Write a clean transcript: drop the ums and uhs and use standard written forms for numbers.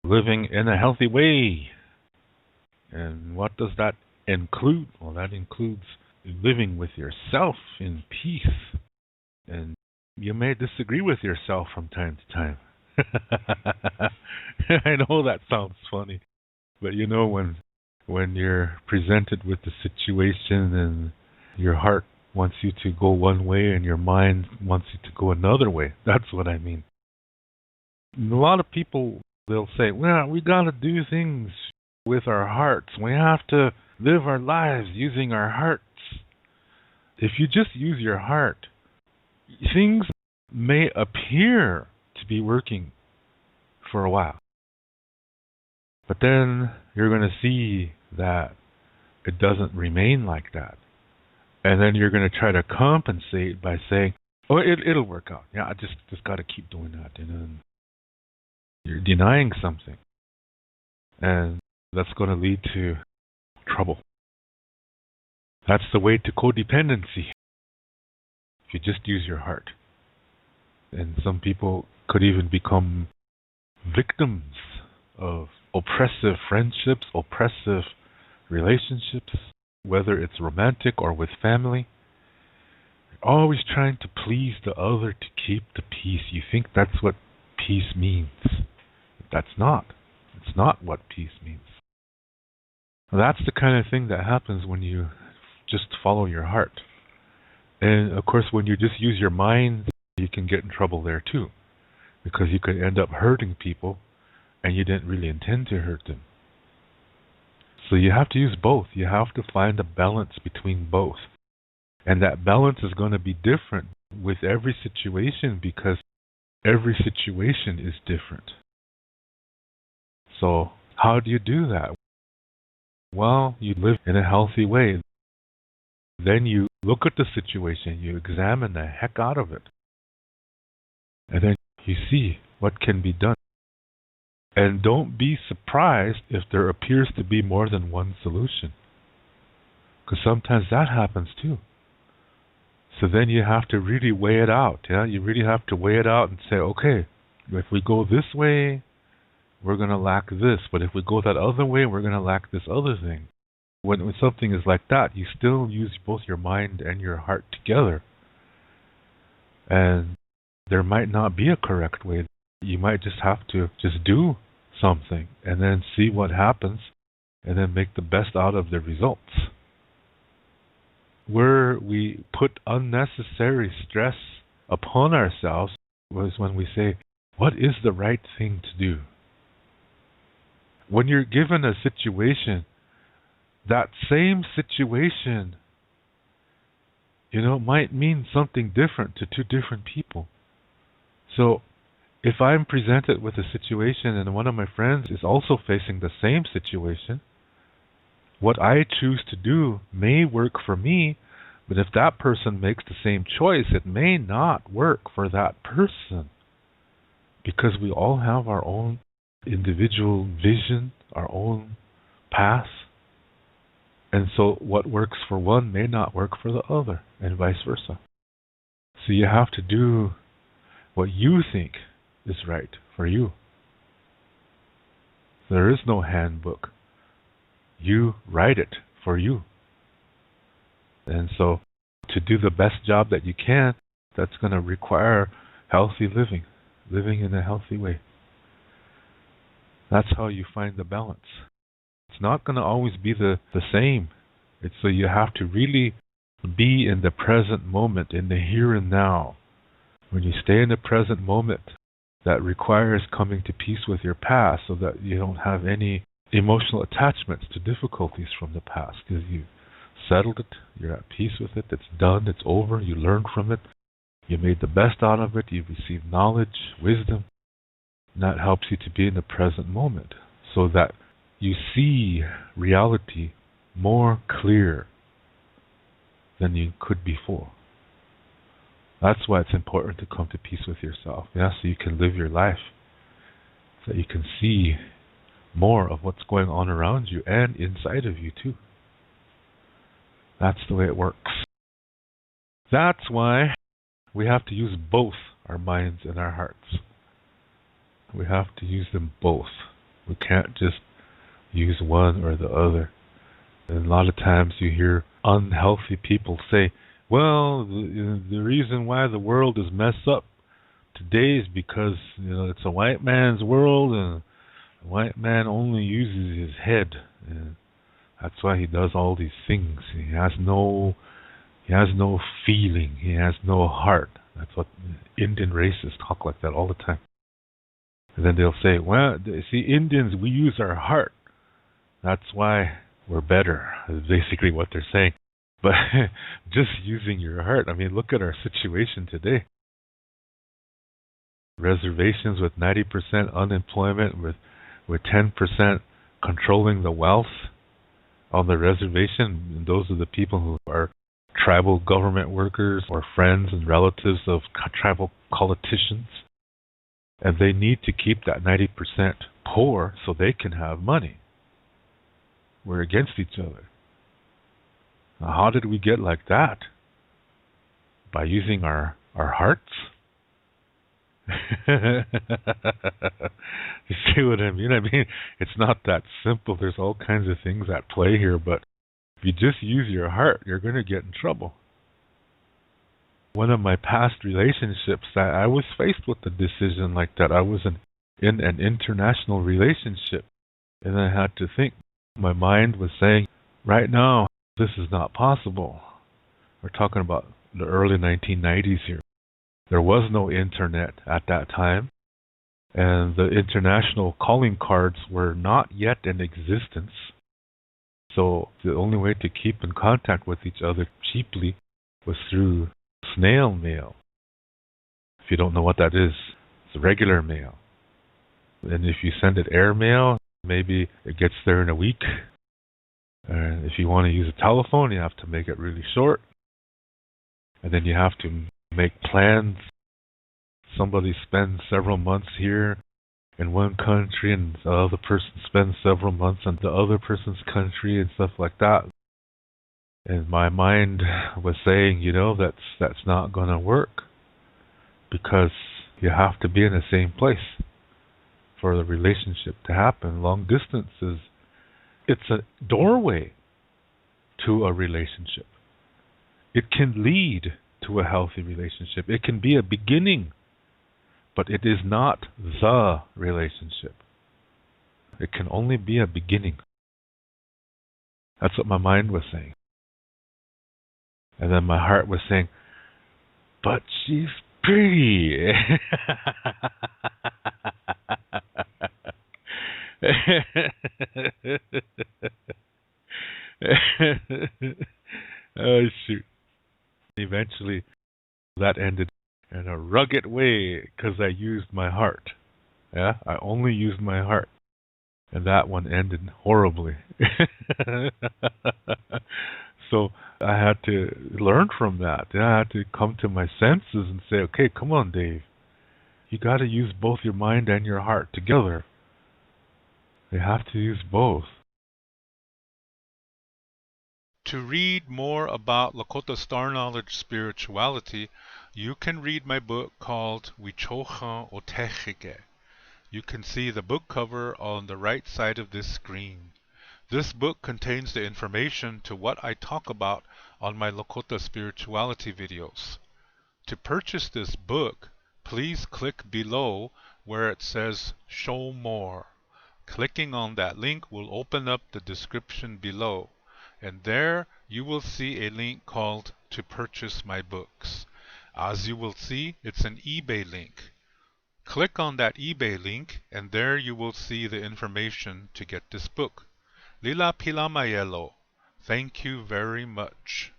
living in a healthy way. And what does that include? Well, that includes living with yourself in peace. And you may disagree with yourself from time to time. I know that sounds funny, but you know when you're presented with the situation and your heart wants you to go one way and your mind wants you to go another way. That's what I mean. And a lot of people, they'll say, well, we got to do things with our hearts. We have to live our lives using our hearts. If you just use your heart, things may appear to be working for a while. But then you're going to see that it doesn't remain like that. And then you're going to try to compensate by saying, oh, it'll work out. Yeah, I just got to keep doing that. And then you're denying something. And that's going to lead to trouble. That's the way to codependency. If you just use your heart. And some people could even become victims of oppressive friendships, oppressive relationships, whether it's romantic or with family. You're always trying to please the other to keep the peace. You think that's what peace means. But that's not. It's not what peace means. That's the kind of thing that happens when you just follow your heart. And of course, when you just use your mind, you can get in trouble there too. Because you could end up hurting people and you didn't really intend to hurt them. So you have to use both. You have to find a balance between both. And that balance is going to be different with every situation because every situation is different. So how do you do that? Well, you live in a healthy way. Then you look at the situation, you examine the heck out of it. And then you see what can be done. And don't be surprised if there appears to be more than one solution. Because sometimes that happens too. So then you have to really weigh it out. Yeah, you really have to weigh it out and say, okay, if we go this way, we're going to lack this. But if we go that other way, we're going to lack this other thing. When something is like that, you still use both your mind and your heart together. And there might not be a correct way. You might just have to just do something and then see what happens and then make the best out of the results. Where we put unnecessary stress upon ourselves was when we say, what is the right thing to do? When you're given a situation, that same situation, might mean something different to two different people. So if I'm presented with a situation and one of my friends is also facing the same situation, what I choose to do may work for me, but if that person makes the same choice, it may not work for that person. Because we all have our own individual vision, our own path. And so what works for one may not work for the other, and vice versa. So you have to do what you think is right for you. There is no handbook. You write it for you. And so to do the best job that you can, that's going to require healthy living in a healthy way. That's how you find the balance. It's not going to always be the same. So you have to really be in the present moment, in the here and now. When you stay in the present moment, that requires coming to peace with your past so that you don't have any emotional attachments to difficulties from the past, because you settled it, you're at peace with it, it's done, it's over, you learned from it, you made the best out of it, you've received knowledge, wisdom, and that helps you to be in the present moment so that you see reality more clear than you could before. That's why it's important to come to peace with yourself, so you can live your life, so that you can see more of what's going on around you and inside of you too. That's the way it works. That's why we have to use both our minds and our hearts. We have to use them both. We can't just use one or the other. And a lot of times you hear unhealthy people say, well, the reason why the world is messed up today is because it's a white man's world, and the white man only uses his head, and that's why he does all these things. He has no feeling. He has no heart. That's what Indian racists talk like that all the time. And then they'll say, well, see, Indians, we use our heart. That's why we're better, is basically what they're saying. But just using your heart, I mean, look at our situation today. Reservations with 90% unemployment, with 10% controlling the wealth on the reservation. And those are the people who are tribal government workers or friends and relatives of tribal politicians. And they need to keep that 90% poor so they can have money. We're against each other. Now, how did we get like that? By using our hearts? You see what I mean? I mean, it's not that simple. There's all kinds of things at play here, but if you just use your heart, you're going to get in trouble. One of my past relationships, I was faced with a decision like that. I was in an international relationship, and I had to think. My mind was saying, right now, this is not possible. We're talking about the early 1990s here. There was no internet at that time, and the international calling cards were not yet in existence. So the only way to keep in contact with each other cheaply was through snail mail. If you don't know what that is, it's regular mail. And if you send it air mail, maybe it gets there in a week. And if you want to use a telephone, you have to make it really short. And then you have to make plans. Somebody spends several months here in one country, and the other person spends several months in the other person's country and stuff like that. And my mind was saying, that's not going to work, because you have to be in the same place for the relationship to happen. Long distance it's a doorway to a relationship. It can lead to a healthy relationship. It can be a beginning, but it is not the relationship. It can only be a beginning. That's what my mind was saying. And then my heart was saying, but she's pretty. Oh, shoot. Eventually, that ended in a rugged way because I used my heart. Yeah, I only used my heart. And that one ended horribly. So I had to learn from that. I had to come to my senses and say, okay, come on, Dave. You got to use both your mind and your heart together. You have to use both. To read more about Lakota Star Knowledge spirituality, you can read my book called Wichocha Otechike. You can see the book cover on the right side of this screen. This book contains the information to what I talk about on my Lakota spirituality videos. To purchase this book, please click below where it says Show More. Clicking on that link will open up the description below, and there you will see a link called To Purchase My Books. As you will see, it's an eBay link. Click on that eBay link, and there you will see the information to get this book. Lila Pila Mayelo. Thank you very much.